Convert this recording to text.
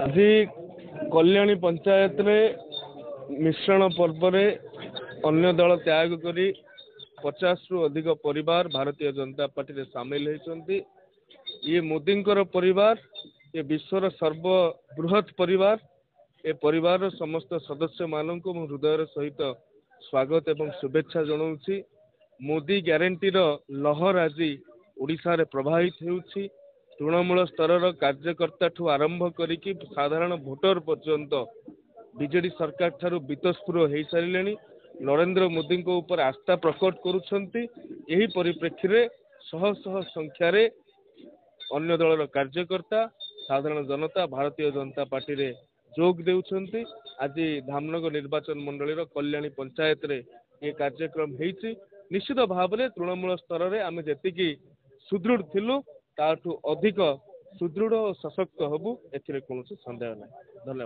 आज कल्याणी पंचायत रे मिश्रण पर्व रे अन्य दल त्याग करी 50 रु अधिक परिवार भारतीय जनता पार्टी रे सामिल होती। ये मोदी परिवार, ये विश्वर सर्वबृहत परिवार। ए परिवार समस्त सदस्य मानक हृदय सहित स्वागत एवं शुभेच्छा जनाऊँगी। मोदी ग्यारंटी लहर आज ओडिशा रे प्रभावित होउछि। तृणमूल स्तर कार्यकर्ता ठू आरंभ करिकी साधारण भोटर पर्यंत बीजेडी सरकार ठारू बीतस्पुर हो सारे नरेंद्र मोदी ऊपर आस्था प्रकट करुछंती। यही परिप्रेक्षी रे शह शह संख्यार अन्य दलर कार्यकर्ता साधारण जनता भारतीय जनता पार्टी रे जोग देउछंती। आज धामनगर निर्वाचन मंडली कल्याणी पंचायत रे ये कार्यक्रम होइछि। निश्चित भाव में तृणमूल स्तर में आम जी सुदृढ़ थिलु ताठू अधिक सुदृढ़ और सशक्त हबु, एथिरे कौन संदेह नहीं। धन्यवाद।